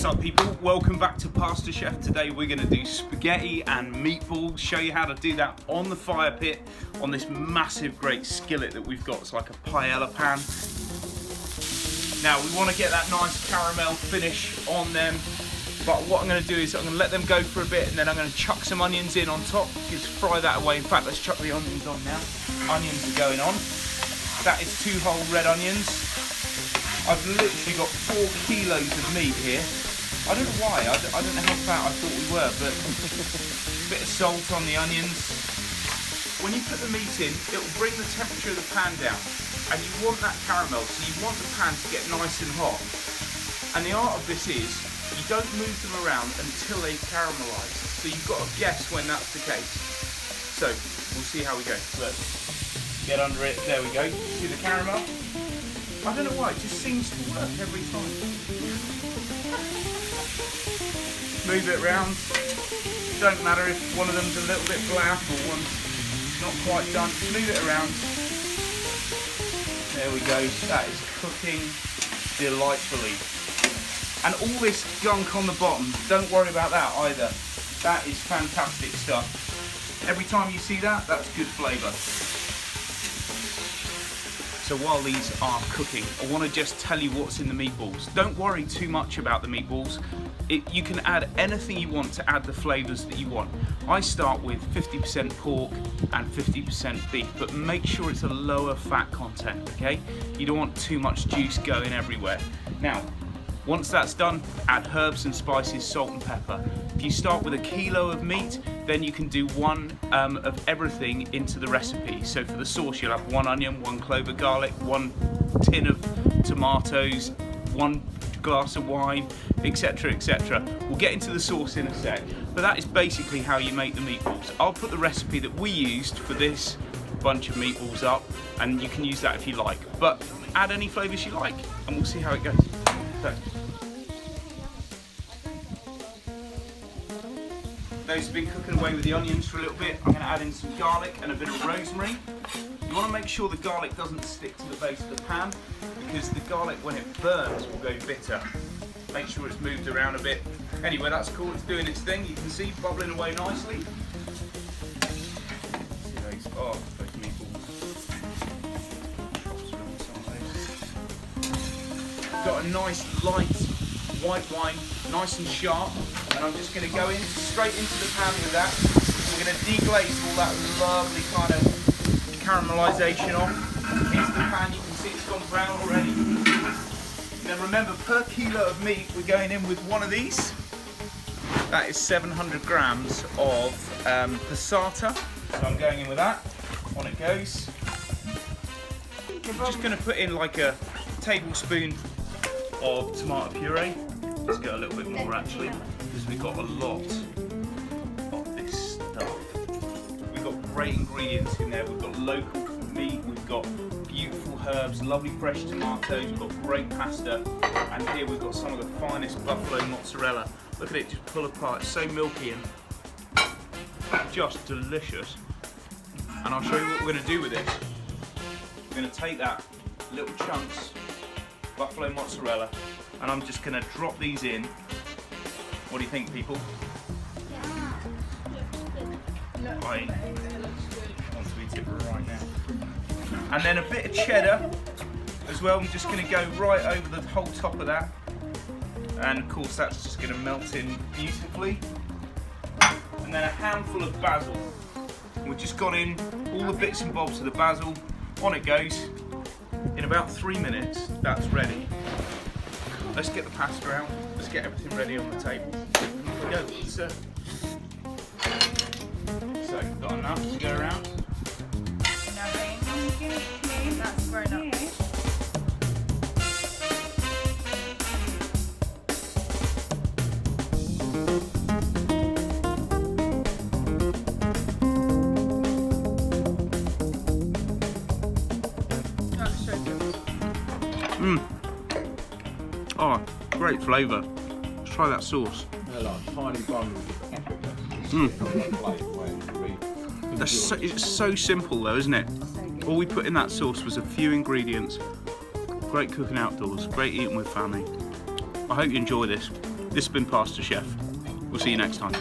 What's up people, welcome back to Pastorchef. Today we're going to do spaghetti and meatballs, show you how to do that on the fire pit on this massive great skillet that we've got. It's like a paella pan. Now we want to get that nice caramel finish on them, but what I'm going to do is I'm going to let them go for a bit and then I'm going to chuck some onions in on top, just fry that away. In fact, let's chuck the onions on now. Onions are going on. That is 2 whole red onions. I've literally got 4 kilos of meat here. I don't know why, I don't know how fat I thought we were, but a bit of salt on the onions. When you put the meat in, it will bring the temperature of the pan down. And you want that caramel, so you want the pan to get nice and hot. And the art of this is, you don't move them around until they caramelise. So you've got to guess when that's the case. So, we'll see how we go. Look, get under it, there we go. See the caramel? I don't know why, it just seems to work every time. Move it round. Don't matter if one of them's a little bit black or one's not quite done. Move it around. There we go, that is cooking delightfully. And all this gunk on the bottom, don't worry about that either. That is fantastic stuff. Every time you see that, that's good flavour. So while these are cooking, I want to just tell you what's in the meatballs. Don't worry too much about the meatballs. You can add anything you want to add the flavours that you want. I start with 50% pork and 50% beef, but make sure it's a lower fat content, okay? You don't want too much juice going everywhere. Now, once that's done, add herbs and spices, salt and pepper. If you start with 1 kilo of meat, then you can do 1 of everything into the recipe. So for the sauce, you'll have 1 onion, 1 clove of garlic, 1 tin of tomatoes, 1 glass of wine, etc, etc. We'll get into the sauce in a sec, but that is basically how you make the meatballs. I'll put the recipe that we used for this bunch of meatballs up, and you can use that if you like, but add any flavours you like, and we'll see how it goes. So, those have been cooking away with the onions for a little bit. I'm going to add in some garlic and a bit of rosemary. You want to make sure the garlic doesn't stick to the base of the pan, because the garlic, when it burns, will go bitter. Make sure it's moved around a bit. Anyway, that's cool, it's doing its thing. You can see bubbling away nicely. See those, oh, those meatballs. Got a nice light white wine, nice and sharp, and I'm just going to go in straight into the pan with that. We're going to deglaze all that lovely kind of caramelisation off into the pan. You can see it's gone brown already. Then remember, per kilo of meat, we're going in with 1 of these. That is 700 grams of passata. So I'm going in with that. On it goes. I'm just going to put in like a tablespoon of tomato puree. Let's get a little bit more actually, because we've got a lot of this stuff. We've got great ingredients in there. We've got local meat, we've got beautiful herbs, lovely fresh tomatoes, we've got great pasta, and here we've got some of the finest buffalo mozzarella. Look at it just pull apart, it's so milky and just delicious. And I'll show you what we're going to do with it. We're going to take that little chunks buffalo mozzarella, and I'm just going to drop these in. What do you think, people? I want to eat it right now. And then a bit of cheddar as well. I'm just going to go right over the whole top of that, and of course that's just going to melt in beautifully. And then a handful of basil. We've just got in all the bits and bobs of the basil. On it goes. In about 3 minutes, that's ready. Let's get the pasta out. Let's get everything ready on the table. Here we go. So got enough to go around. That's very nice. Oh, great flavour. Let's try that sauce. They're like tiny bundles of paprika. It's so simple though, isn't it? All we put in that sauce was a few ingredients. Great cooking outdoors, great eating with family. I hope you enjoy this. This has been Pastorchef. We'll see you next time.